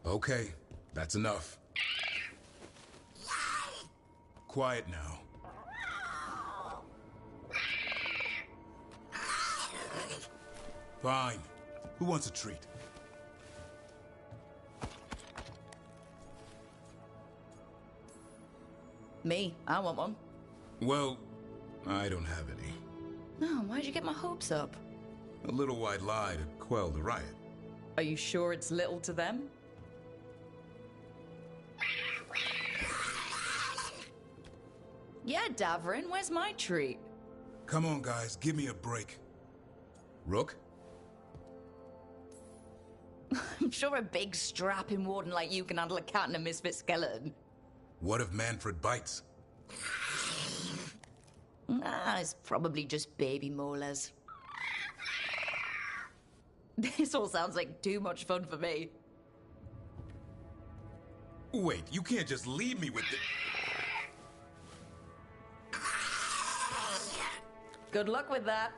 Okay, that's enough. Quiet now. Fine. Who wants a treat? Me. I want one. Well, I don't have any. No, why'd you get my hopes up? A little white lie to quell the riot. Are you sure it's little to them? Yeah, Davrin, where's my treat? Come on, guys, give me a break. Rook? I'm sure a big strapping warden like you can handle a cat and a misfit skeleton. What if Manfred bites? It's probably just baby molars. This all sounds like too much fun for me. Wait, you can't just leave me with the... Good luck with that.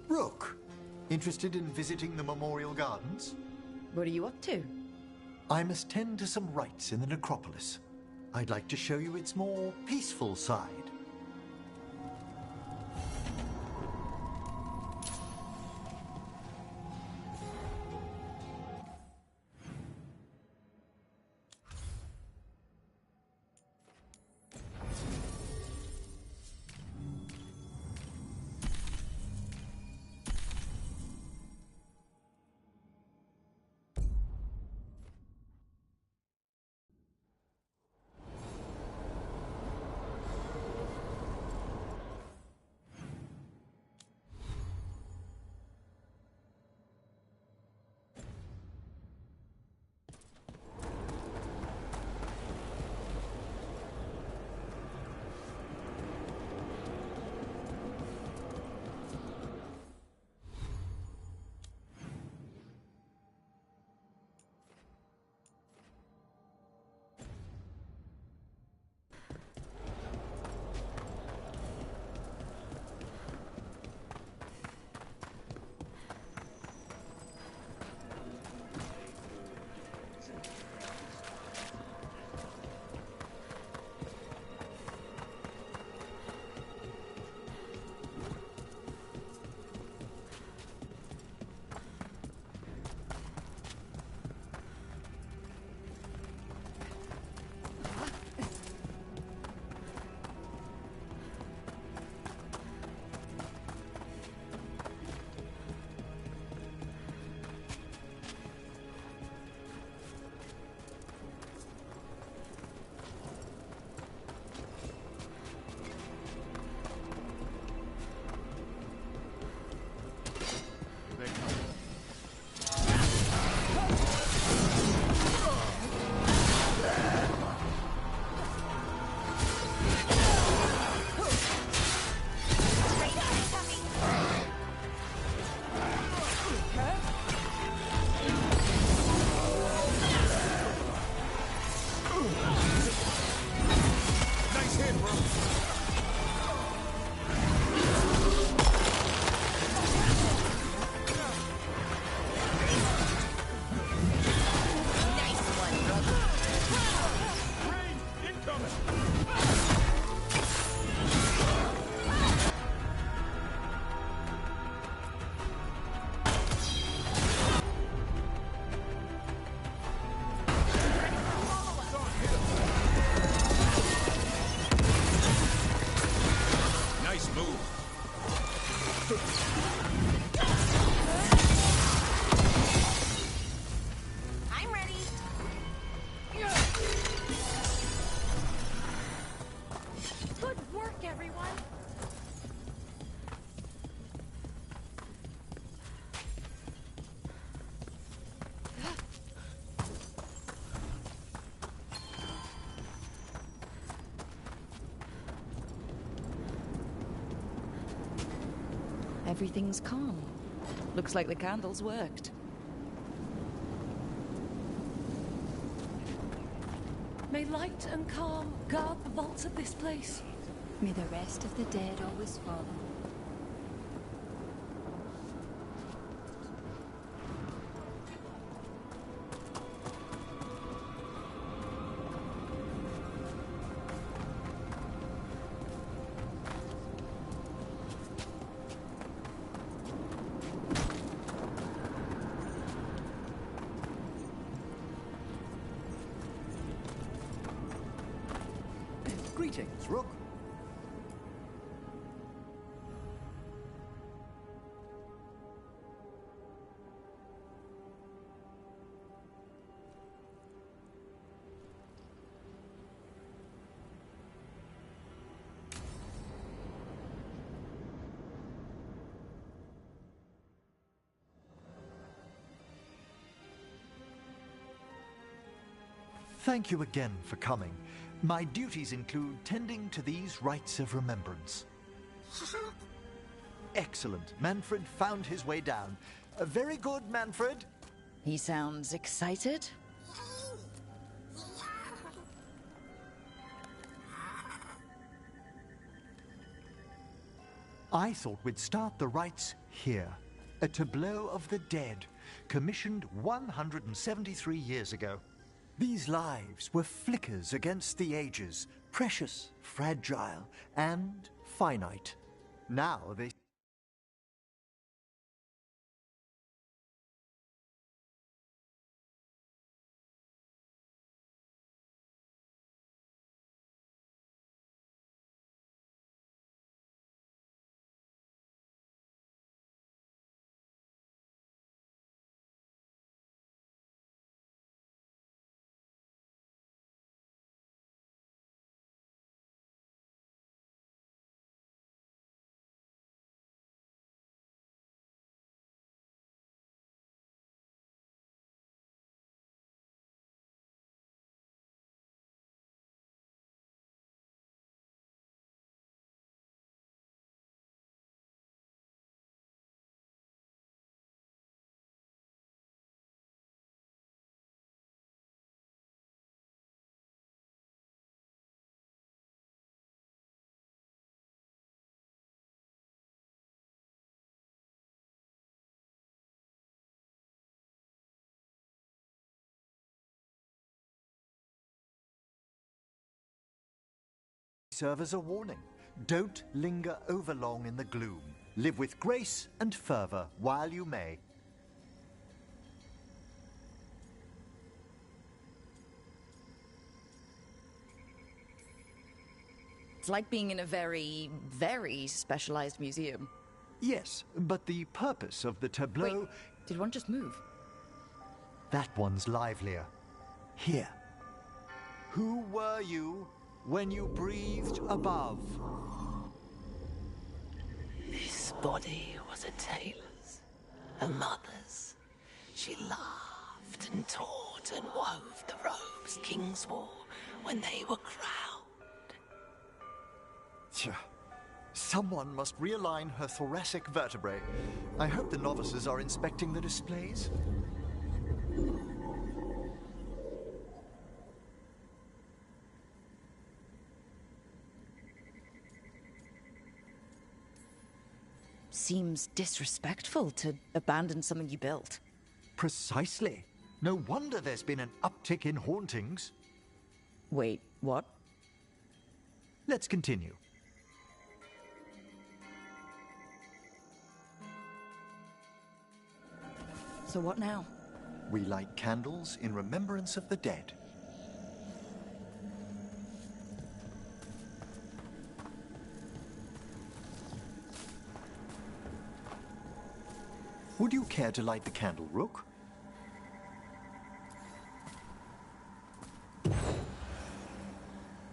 Rook, interested in visiting the Memorial Gardens? What are you up to? I must tend to some rites in the necropolis. I'd like to show you its more peaceful side. Everything's calm. Looks like the candles worked. May light and calm guard the vaults of this place. May the rest of the dead always follow. Greetings, Rook. Thank you again for coming. My duties include tending to these rites of remembrance. Excellent. Manfred found his way down. Very good, Manfred. He sounds excited. I thought we'd start the rites here. A tableau of the dead, commissioned 173 years ago. These lives were flickers against the ages, precious, fragile, and finite. Now they serve as a warning. Don't linger overlong in the gloom. Live with grace and fervor while you may. It's like being in a very, very specialized museum. Yes, but the purpose of the tableau... Wait, did one just move? That one's livelier. Here. Who were you when you breathed above? This body was a tailor's, a mother's. She laughed and taught and wove the robes kings wore when they were crowned. Tja. Someone must realign her thoracic vertebrae. I hope the novices are inspecting the displays. Seems disrespectful to abandon something you built. Precisely. No wonder there's been an uptick in hauntings. Wait, what? Let's continue. So what now? We light candles in remembrance of the dead. Would you care to light the candle, Rook?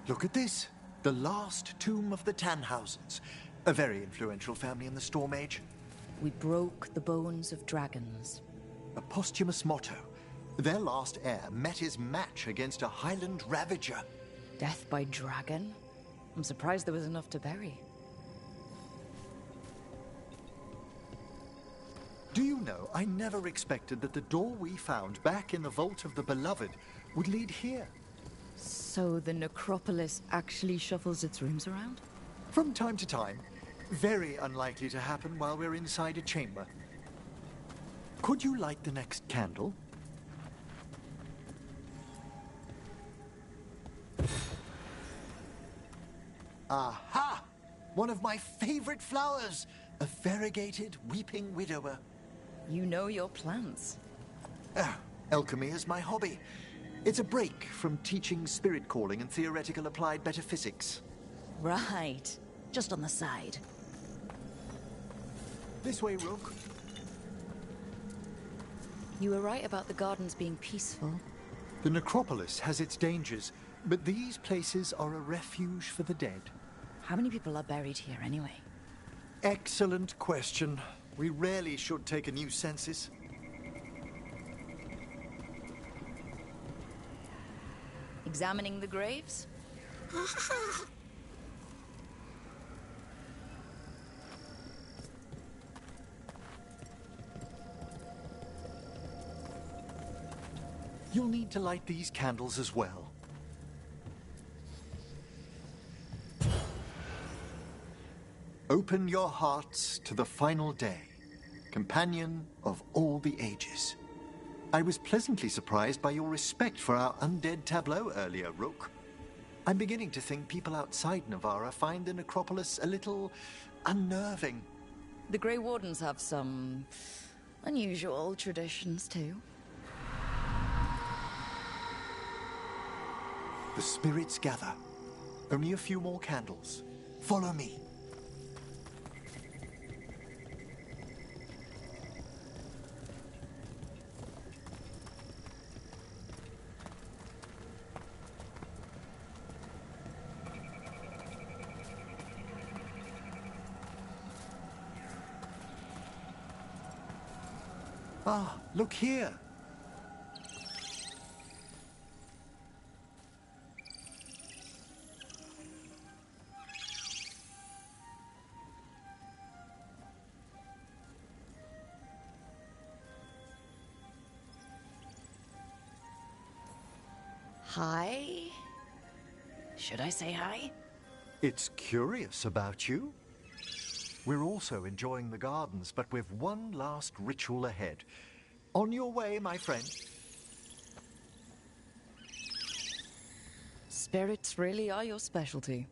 Look at this. The last tomb of the Tannhausens. A very influential family in the Storm Age. We broke the bones of dragons. A posthumous motto. Their last heir met his match against a Highland Ravager. Death by dragon? I'm surprised there was enough to bury. know. I never expected that the door we found back in the Vault of the Beloved would lead here. So the necropolis actually shuffles its rooms around? From time to time. Very unlikely to happen while we're inside a chamber. Could you light the next candle? Aha! One of my favorite flowers! A variegated weeping widower. You know your plants. Alchemy is my hobby. It's a break from teaching spirit calling and theoretical applied metaphysics. Right. Just on the side. This way, Rook. You were right about the gardens being peaceful. The necropolis has its dangers, but these places are a refuge for the dead. How many people are buried here anyway? Excellent question. We rarely should take a new census. Examining the graves? You'll need to light these candles as well. Open your hearts to the final day, companion of all the ages. I was pleasantly surprised by your respect for our undead tableau earlier, Rook. I'm beginning to think people outside Navarra find the necropolis a little unnerving. The Grey Wardens have some unusual traditions too. The spirits gather. Only a few more candles. Follow me. Ah, look here. Hi? Should I say hi? It's curious about you. We're also enjoying the gardens, but with one last ritual ahead. On your way, my friend. Spirits really are your specialty.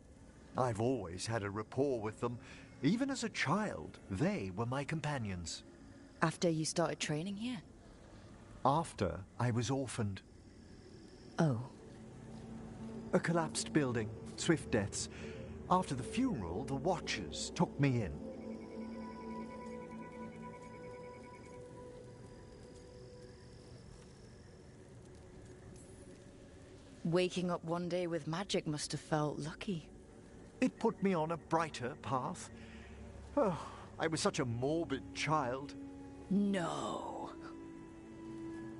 I've always had a rapport with them. Even as a child, they were my companions. After you started training here? After I was orphaned. Oh. A collapsed building, swift deaths. After the funeral, the Watchers took me in. Waking up one day with magic must have felt lucky. It put me on a brighter path. Oh, I was such a morbid child. No.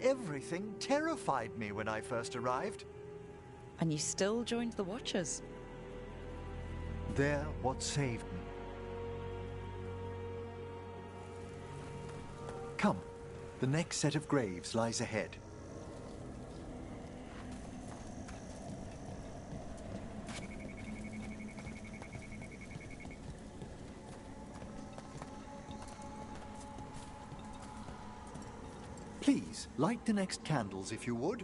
Everything terrified me when I first arrived. And you still joined the Watchers? They're what saved me. Come, the next set of graves lies ahead. Please, light the next candles if you would.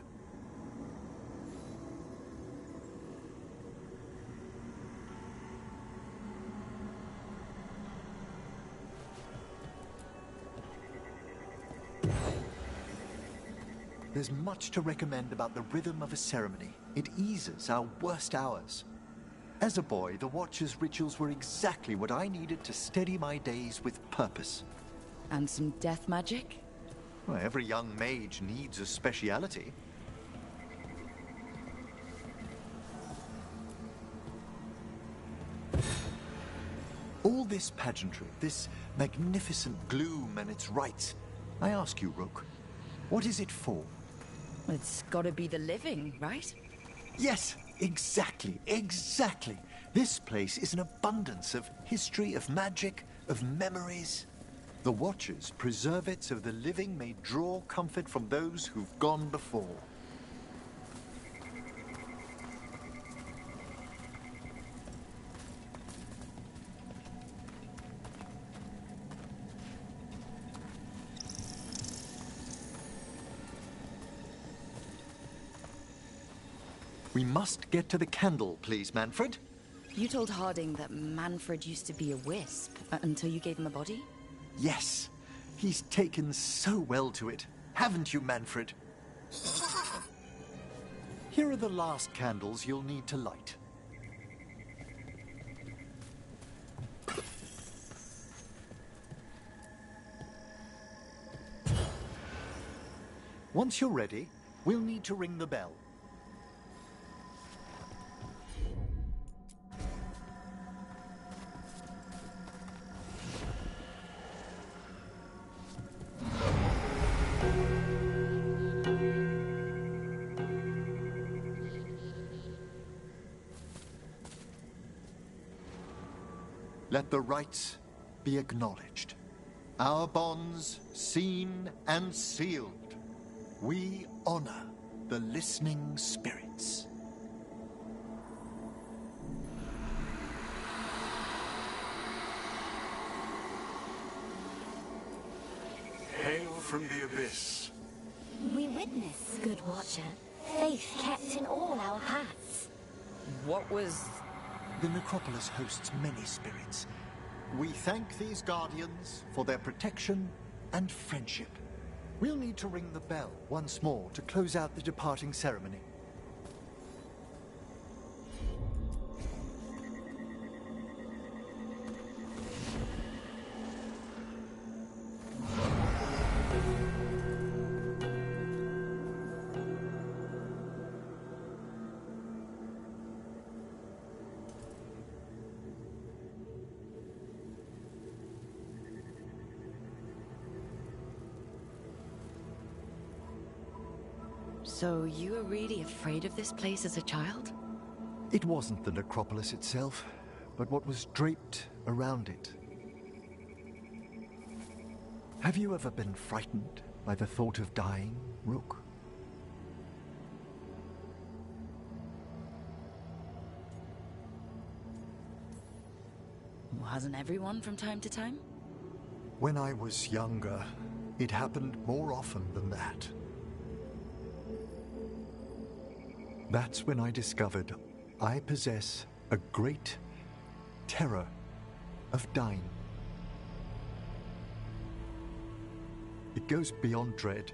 There's much to recommend about the rhythm of a ceremony. It eases our worst hours. As a boy, the Watcher's rituals were exactly what I needed to steady my days with purpose. And some death magic? Well, every young mage needs a speciality. All this pageantry, this magnificent gloom and its rites, I ask you, Rook, what is it for? It's gotta be the living, right? Yes, exactly, exactly. This place is an abundance of history, of magic, of memories. The Watchers preserve it so the living may draw comfort from those who've gone before. We must get to the candle, please, Manfred. You told Harding that Manfred used to be a wisp until you gave him a body? Yes, he's taken so well to it. Haven't you, Manfred? Here are the last candles you'll need to light. Once you're ready, we'll need to ring the bell. Let the rites be acknowledged. Our bonds seen and sealed. We honor the listening spirits. Hail from the abyss. We witness, good Watcher, faith kept in all our paths. What was... The necropolis hosts many spirits. We thank these guardians for their protection and friendship. We'll need to ring the bell once more to close out the departing ceremony. So you were really afraid of this place as a child? It wasn't the necropolis itself, but what was draped around it. Have you ever been frightened by the thought of dying, Rook? Hasn't everyone from time to time? When I was younger, it happened more often than that. That's when I discovered I possess a great terror of dying. It goes beyond dread.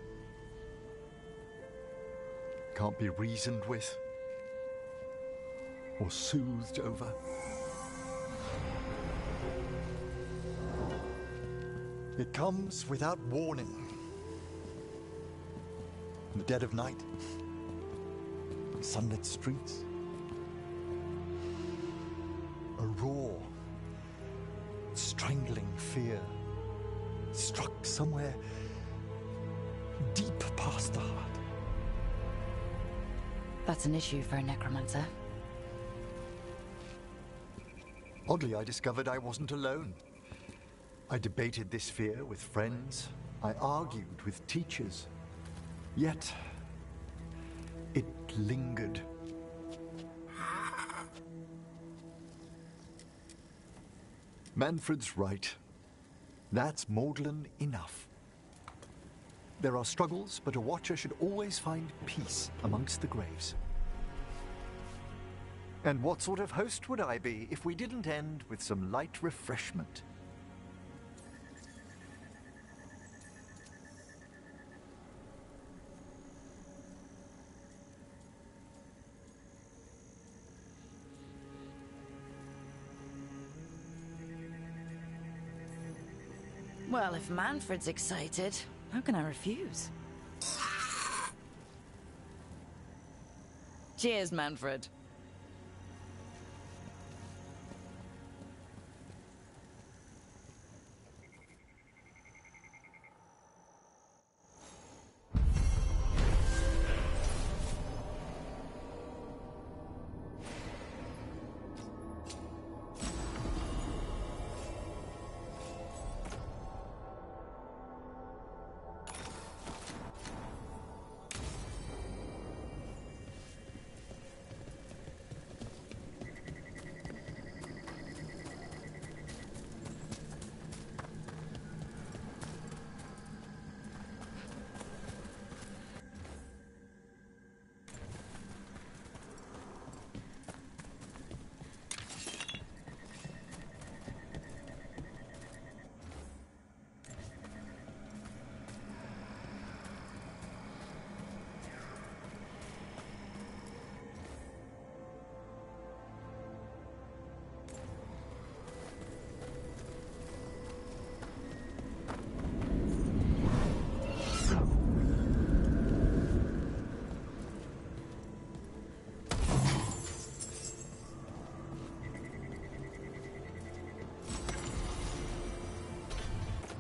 Can't be reasoned with or soothed over. It comes without warning. In the dead of night, sunlit streets, a raw, strangling fear struck somewhere deep past the heart. That's an issue for a necromancer. Oddly, I discovered I wasn't alone. I debated this fear with friends. I argued with teachers. Yet, it lingered. Manfred's right. That's maudlin enough. There are struggles, but a Watcher should always find peace amongst the graves. And what sort of host would I be if we didn't end with some light refreshment? Well, if Manfred's excited, how can I refuse? Cheers, Manfred.